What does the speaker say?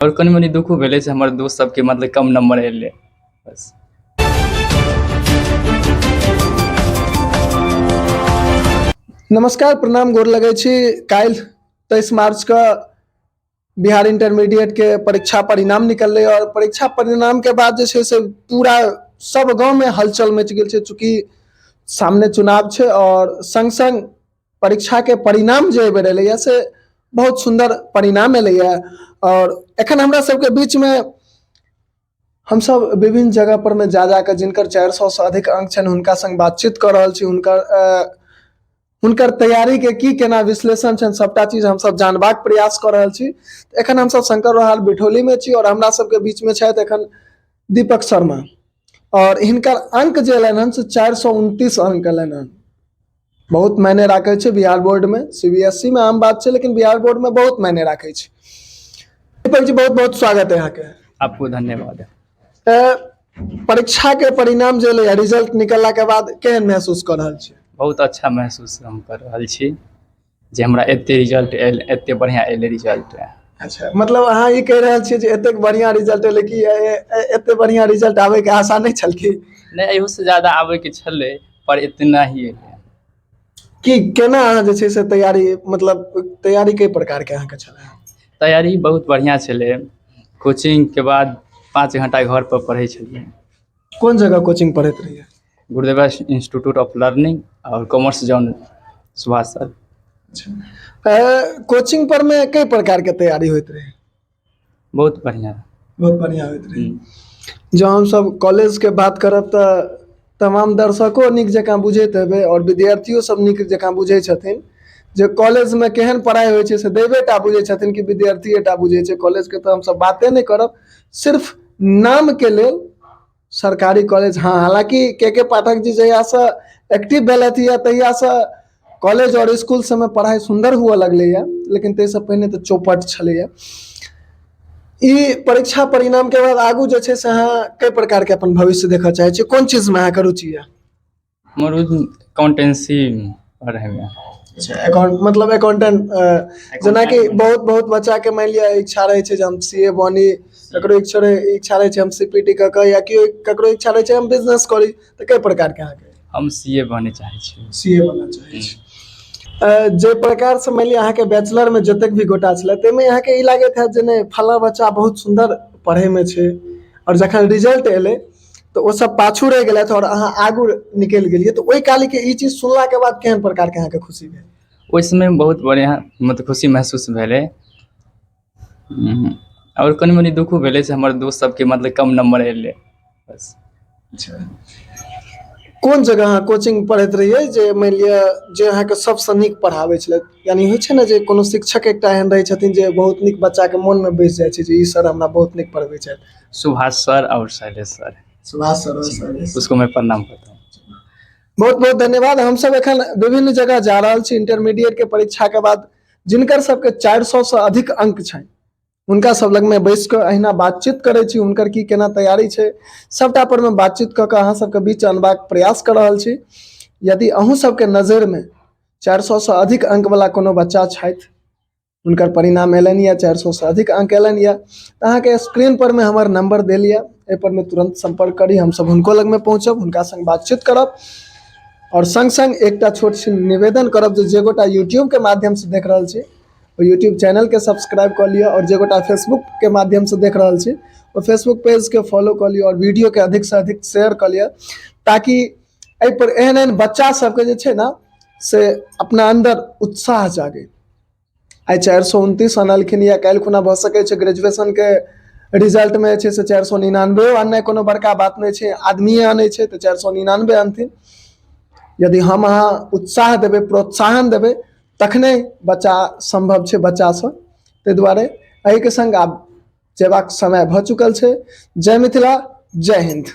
और कनी मनी दुखो भेलै से हमर दोस्त सबके मतलब कम नंबर एलै बस। नमस्कार, प्रणाम, गोर लगै छी। काल्हि 23 मार्च का बिहार इंटरमीडिएट के परीक्षा परिणाम निकललै और परीक्षा परिणाम के बाद जे छै से पूरा सब गांव में हलचल मच गेल छै, चूँकि सामने चुनाव छै और संग संग परीक्षा के परिणाम जे एबेर एलैया से बहुत सुंदर परिणाम एलैया। और एखन हमरा सबके बीच में हम सब विभिन्न जगह पर में जा के जिनकर 400 से अधिक अंक छनि हुनका संग बातचीत कर रहल छी। हुनकर तैयारी के की केना विश्लेषण छनि सबटा चीज हम सब जानबाक प्रयास कर रहल छी। एखन हम सब शंकर रोहाल बिठौली में छी और हमरा सबके बीच में छथि एखन दीपक शर्मा और हिनकर अंक जे एलनि हन से 429 अंक एलनि हन। बहुत मायने राखे छै बिहार बोर्ड में, सीबीएसई में आम बात छै, लेकिन बिहार बोर्ड में बहुत मायने राखे छै। दीपक जी, बहुत बहुत स्वागत है यहाँ के। आपको धन्यवाद। परीक्षा के परिणाम जे एलैया, रिजल्ट निकलला के बाद केहन महसूस कर रहल छी? बहुत अच्छा महसूस हम कर रहल छी जे हमरा एते रिजल्ट आयल, एते बढ़िया एले रिजल्ट। अच्छा, मतलब अहाँ ई कह रहल छियै जे एते बढ़िया रिजल्ट एले कि एते बढ़िया रिजल्ट आवे के आशा नहीं छल की? नहीं, एहो से ज्यादा आवे के छले पर इतना ही एले। कि केना अहाँ जे छै से तैयारी, मतलब तैयारी कई प्रकार के अहाँ के छले? तैयारी बहुत बढ़िया छले। कोचिंग के बाद 5 घंटा घर पर पढ़े छलिए। कौन जगह कोचिंग पढ़ैत रहिए? गुरुदेवा इंस्टीट्यूट ऑफ लर्निंग और कॉमर्स जोन सुभाष सर। अच्छा, कोचिंग पर में कई प्रकार के तैयारी होइत रहे? बहुत बढ़िया। बहुत बढ़िया होइत रहे। जो हम सब कॉलेज के बात करब तो तमाम दर्शकों निक जकाँ बुझैत हेबै और विद्यार्थियों सब निक जकाँ बुझै छथिन जे कॉलेज में केहन पढ़ाई होइ छै से दैवेटा बुझै छथिन कि विद्यार्थीटा बुझै छै। कॉलेज के तो हम सब बाते नहीं करब, सिर्फ नाम के लेल सरकारी कॉलेज। हाँ, हालांकि के पाठक जी जहिया से एक्टिव भेलथि या तहिया से कॉलेज और स्कूल सब में पढ़ाई सुंदर हुआ लगलैया, लेकिन तै से पहिने तो चौपट छलैया। ई परीक्षा परिणाम के बाद आगू जे छै से अहाँ कई प्रकार के अपन भविष्य देखा चाहे छी? कोन चीज में अहाँ के रुचि है? हमर अकाउंटेंसी पढ़े में। अच्छा, अकाउंट मतलब अकाउंटेंट। जना कि बहुत बहुत बच्चा के मान लिया इच्छा रहे छै जे हम सीए बनी, ककरो इच्छा रहे छै हम सीपीटी क के, या कि ककरो इच्छा रहे छै हम बिजनेस करी। तो कई प्रकार के अहाँ के? हम सीए बने चाहे छी। सीए बनना चाहे छी। जे प्रकार से मान लिया अहाँ के बैचलर में जतेक भी गोटा छले ते में अहाँ के ई लागत है जे नहीं फला बच्चा बहुत सुंदर पढ़े में छै, और जखन रिजल्ट एले तो वो सब पाछू रह गेले और अहाँ आगू निकल गेलिए। तो ओई काल के ई चीज सुनला के बाद केहन प्रकार के अहाँ के खुशी भेल? उस समय बहुत बढ़िया मतलब खुशी महसूस भेले और कनी मनी दुखो भेले से हमर दोस्त सबके मतलब कम नंबर एले बस। अच्छा, कौन जगह अहाँ कोचिंग पढ़ैत रहिए जे मान लिया जे अहाँ के सबसे नीक पढ़ाबै छले? यानी होइ छै ना जे कोनो शिक्षक एकटा एहन रहै छथिन जे बहुत नीक बच्चा के मन में बैस जाइ छै जे ई सर हमरा बहुत नीक पढ़बै छथि। सुभाष सर और शैलेश सर। सुभाष सर और शैलेश, उसको मैं प्रणाम करता हूँ। बहुत बहुत धन्यवाद। हम सब एखन विभिन्न जगह जा रहल छी इंटरमीडिएट के परीक्षा के बाद। जिनकर सबके 400 से अधिक अंक छनि हुनका सब लग में बैस के अहिना बातचीत करे छी, हुनकर की केना तैयारी छै सबटा पर में बातचीत क के अहाँ सबके बीच अनबाक प्रयास कर रहल छी। यदि अहूँ सबके नजर में 400 से अधिक अंक वाला कोनो बच्चा छथि, उनकर परिणाम एलनि या 400 से अधिक अंक एलनि या, तो अहाँ के स्क्रीन पर में हमर नंबर देल या, ए पर में तुरंत संपर्क करी। हम सब हुनको लग में पहुंचब, हुनका संग बातचीत करब और संग संग एकटा छोट सी निवेदन करब जे गोटा यूट्यूब के माध्यम से देख रहल छी वो यूट्यूब चैनल के सब्सक्राइब कर लिया, और जे गोटा फेसबुक के माध्यम से देख रहल छी वो फेसबुक पेज के फॉलो कर लिया और वीडियो के अधिक से अधिक शेयर कर लिया, ताकि एहि पर एहन एहन बच्चा सबके जे छै ना से अपना अंदर उत्साह जागे। आई 429 आनलखिन या काल्हि खुना भ सकै छै ग्रेजुएशन के रिजल्ट में छै से 499 आननाइ कोनो बड़का बात नहीं छै, आदमीए आनै छै तो 499 आनथिन। यदि हम अहाँ उत्साह देबै, प्रोत्साहन देबै, तखने बच्चा संभव छै बच्चा से। ताहि दुआरे एहि के संग आब जेबाक समय भ चुकल छै। जय मिथिला, जय हिंद।